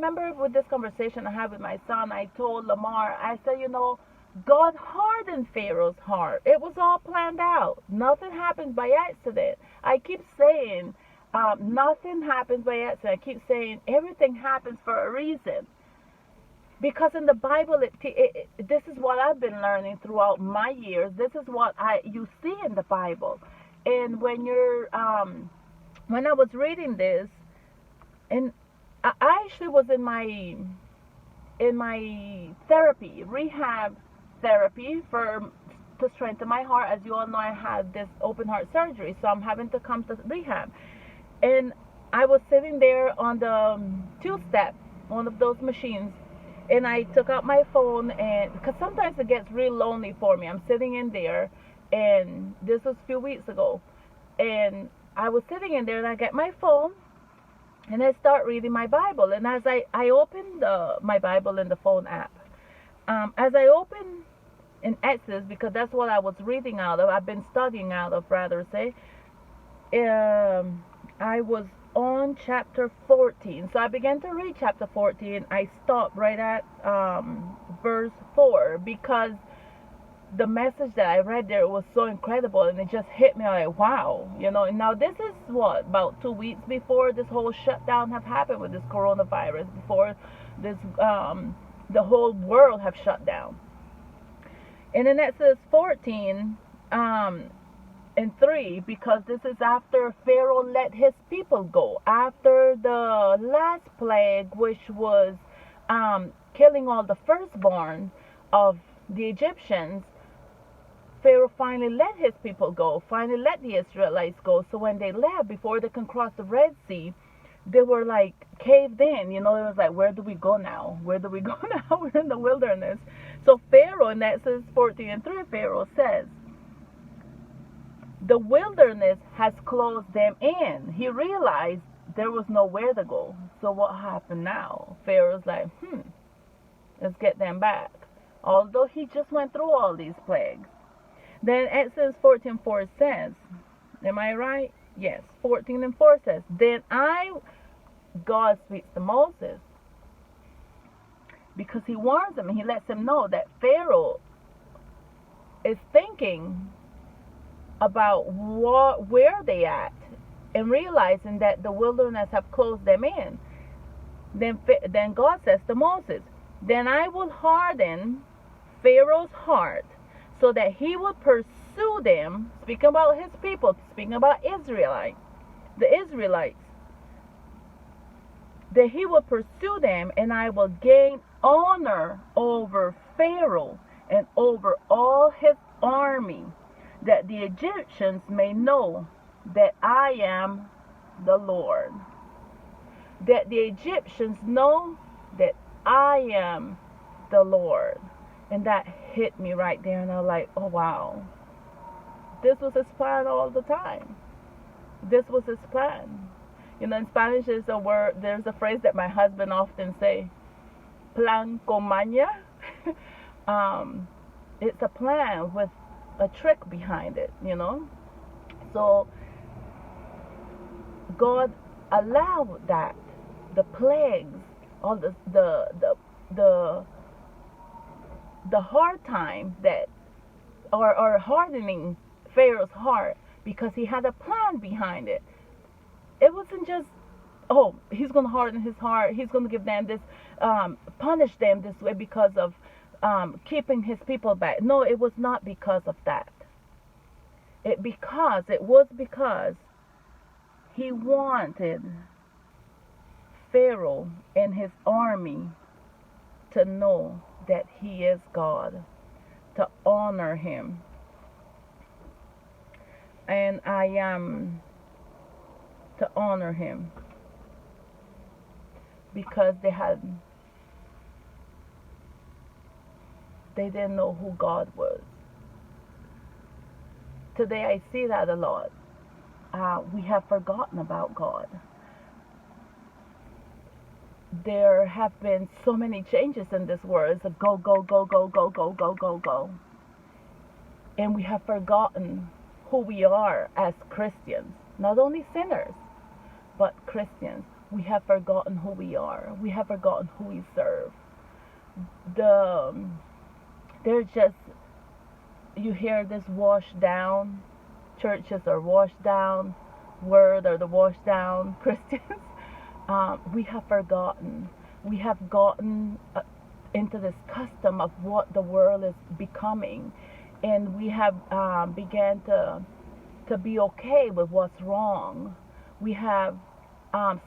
remember with this conversation I had with my son, I told Lamar, I said, God hardened Pharaoh's heart. It was all planned out. Nothing happens by accident. I keep saying, nothing happens by accident. I keep saying everything happens for a reason. Because in the Bible, this is what I've been learning throughout my years. This is what you see in the Bible. And when I was reading this, and I actually was in my therapy, rehab therapy to strengthen my heart. As you all know, I had this open heart surgery, so I'm having to come to rehab. And I was sitting there on the two-step, one of those machines, and I took out my phone, and because sometimes it gets real lonely for me. I'm sitting in there, and this was a few weeks ago, and I was sitting in there, and I get my phone, and I start reading my Bible. And as I opened my Bible in the phone app, as I opened in Exodus, because that's what I was reading out of, I've been studying out of, rather say, I was on chapter 14. So I began to read chapter 14. I stopped right at verse 4 because the message that I read there was so incredible, and it just hit me like, wow, And now this is what, about 2 weeks before this whole shutdown have happened with this coronavirus, before this the whole world have shut down. And in Exodus 14 and 3, because this is after Pharaoh let his people go, after the last plague, which was killing all the firstborn of the Egyptians. Pharaoh finally let his people go, finally let the Israelites go. So when they left, before they can cross the Red Sea, they were like caved in. It was like, where do we go now? Where do we go now? We're in the wilderness. So Pharaoh, in Exodus 14 and 3, Pharaoh says, the wilderness has closed them in. He realized there was nowhere to go. So what happened now? Pharaoh's like, let's get them back. Although he just went through all these plagues. Then Exodus 14:4 says, am I right? Yes, 14:4 says, then God speaks to Moses, because he warns him and he lets him know that Pharaoh is thinking about where they at, and realizing that the wilderness have closed them in. Then God says to Moses, then I will harden Pharaoh's heart, so that he will pursue them, speaking about his people, speaking about the Israelites, that he will pursue them, and I will gain honor over Pharaoh and over all his army, that the Egyptians may know that I am the Lord. That the Egyptians know that I am the Lord. And that hit me right there, and I was like, oh wow. This was his plan all the time. This was his plan. In Spanish there's a phrase that my husband often say, plan con maña. It's a plan with a trick behind it, So God allowed that, the plagues, all the hard times that are hardening Pharaoh's heart, because he had a plan behind it. It wasn't just, oh, he's going to harden his heart, he's going to give them this, punish them this way because of keeping his people back. No, it was not because of that. It was because he wanted Pharaoh and his army to know that he is God, to honor him. And I am to honor him, because they didn't know who God was. Today I see that a lot. We have forgotten about God. There have been so many changes in this world. It's a go, go, go, go, go, go, go, go, go. And we have forgotten who we are as Christians. Not only sinners, but Christians. we have forgotten who we are. We have forgotten who we serve. The There's just, you hear this washed down churches are washed down word, or the washed down Christians. We have forgotten. We have gotten into this custom of what the world is becoming, and we have began to be okay with what's wrong. We have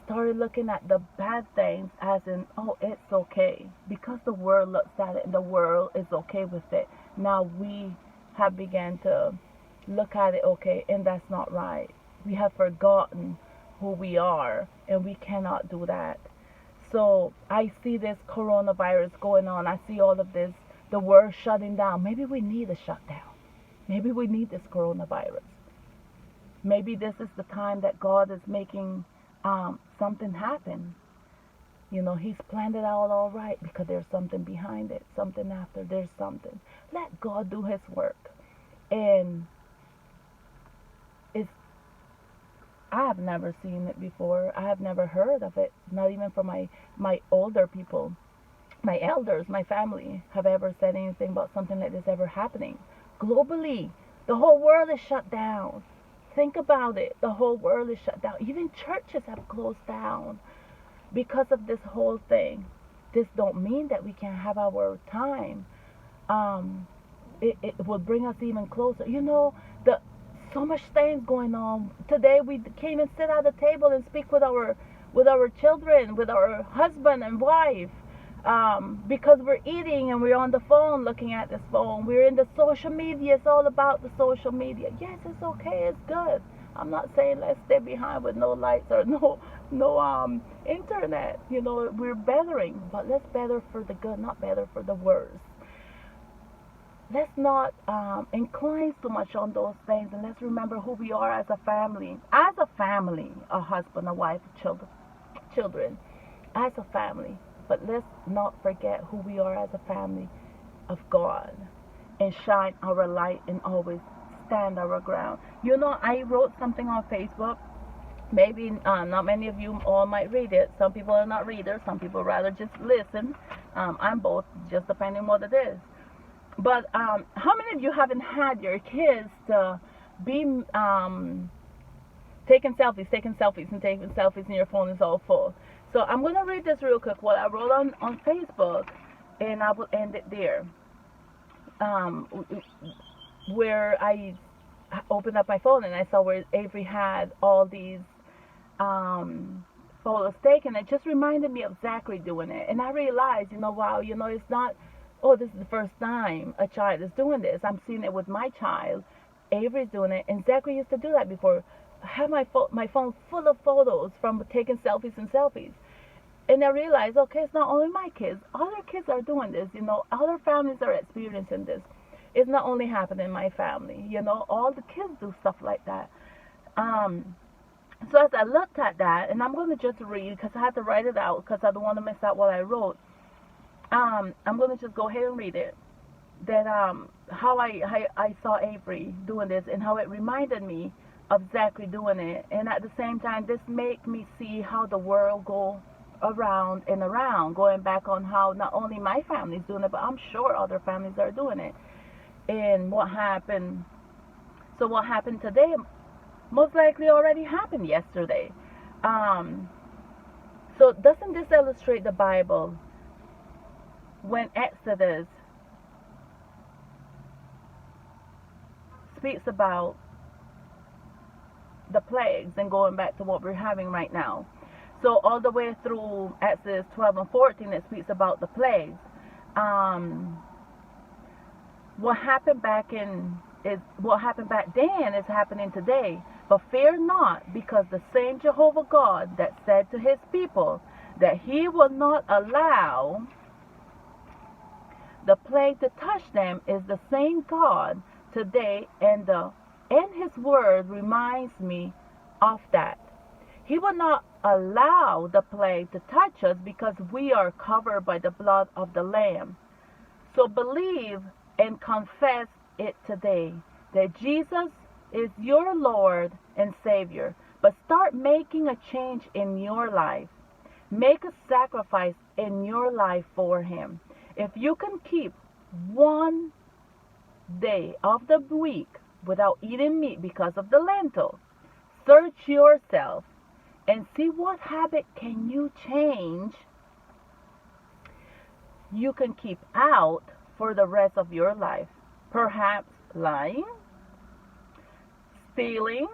started looking at the bad things as in, oh, it's okay, because the world looks at it and the world is okay with it. Now we have begun to look at it, okay, and that's not right. We have forgotten who we are, and we cannot do that. So I see this coronavirus going on. I see all of this, the world shutting down. Maybe we need a shutdown. Maybe we need this coronavirus. Maybe this is the time that God is making something happen. You know, He's planned it out all right, because there's something behind it, something after. There's something. Let God do His work. And it's, I have never seen it before. I have never heard of it. Not even from my older people, my elders, my family have ever said anything about something like this ever happening. Globally, the whole world is shut down. Think about it. The whole world is shut down. Even churches have closed down because of this whole thing. This don't mean that we can't have our time. It will bring us even closer. You know, so much things going on. Today we came and sit at the table and speak with our children, with our husband and wife, because we're eating and we're on the phone, looking at this phone. We're in the social media. It's all about the social media. Yes, it's okay. It's good. I'm not saying let's stay behind with no lights or no internet. You know, we're bettering, but let's better for the good, not better for the worse. Let's not incline so much on those things, and let's remember who we are as a family. As a family, a husband, a wife, children, as a family. But let's not forget who we are as a family of God, and shine our light and always stand our ground. You know, I wrote something on Facebook. Maybe not many of you all might read it. Some people are not readers. Some people rather just listen. I'm both, just depending on what it is. But how many of you haven't had your kids to be taking selfies, and your phone is all full? So I'm going to read this real quick, what I wrote on Facebook, and I will end it there. Where I opened up my phone and I saw where Avery had all these photos taken. It just reminded me of Zachary doing it. And I realized, wow, it's not, oh, this is the first time a child is doing this. I'm seeing it with my child. Avery's doing it, and Zachary used to do that before. I have my phone full of photos from taking selfies. And I realized, okay, it's not only my kids. Other kids are doing this. Other families are experiencing this. It's not only happening in my family. All the kids do stuff like that. So as I looked at that, and I'm going to just read, because I had to write it out because I don't want to miss out what I wrote. I'm going to just go ahead and read it. That how I saw Avery doing this, and how it reminded me of Zachary doing it. And at the same time, this made me see how the world go around and around, going back on how not only my family's doing it, but I'm sure other families are doing it. And what happened today most likely already happened yesterday. So doesn't this illustrate the Bible when Exodus speaks about the plagues, and going back to what we're having right now? So all the way through Exodus 12 and 14, it speaks about the plagues. What happened back then is happening today. But fear not, because the same Jehovah God that said to his people that he will not allow the plague to touch them is the same God today, and his word reminds me of that. He will not allow the plague to touch us because we are covered by the blood of the Lamb. So believe and confess it today, that Jesus is your Lord and Savior. But start making a change in your life. Make a sacrifice in your life for Him. If you can keep one day of the week without eating meat because of the lentil, search yourself and see what habit can you change you can keep out for the rest of your life. Perhaps lying, stealing,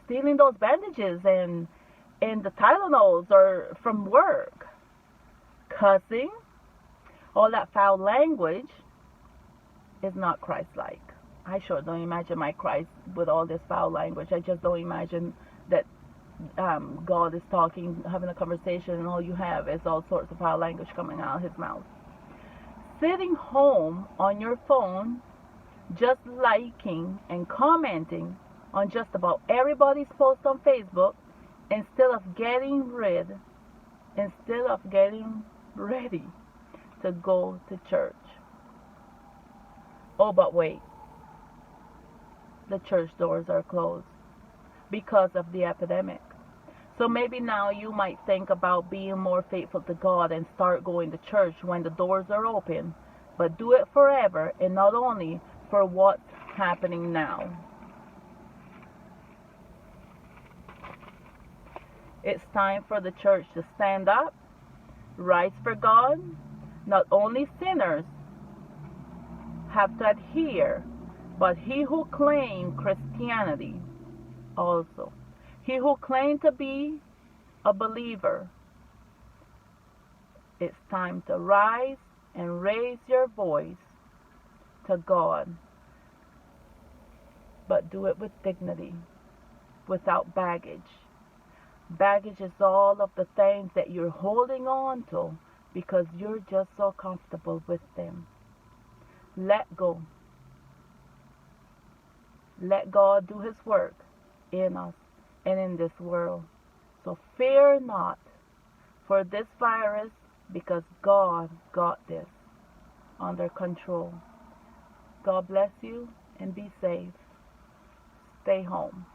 stealing those bandages and the Tylenols or from work, cussing, all that foul language is not Christ-like. I sure don't imagine my Christ with all this foul language. I just don't imagine that God is talking, having a conversation, and all you have is all sorts of foul language coming out of His mouth. Sitting home on your phone, just liking and commenting on just about everybody's post on Facebook, instead of getting ready to go to church. Oh, but wait, the church doors are closed because of the epidemic. So maybe now you might think about being more faithful to God and start going to church when the doors are open, but do it forever and not only for what's happening now. It's time for the church to stand up, rise for God. Not only sinners have to adhere, but he who claimed Christianity also. He who claimed to be a believer. It's time to rise and raise your voice to God. But do it with dignity, without baggage. Baggage is all of the things that you're holding on to because you're just so comfortable with them. Let go. Let God do His work in us and in this world. So fear not for this virus because God got this under control. God bless you and be safe. Stay home.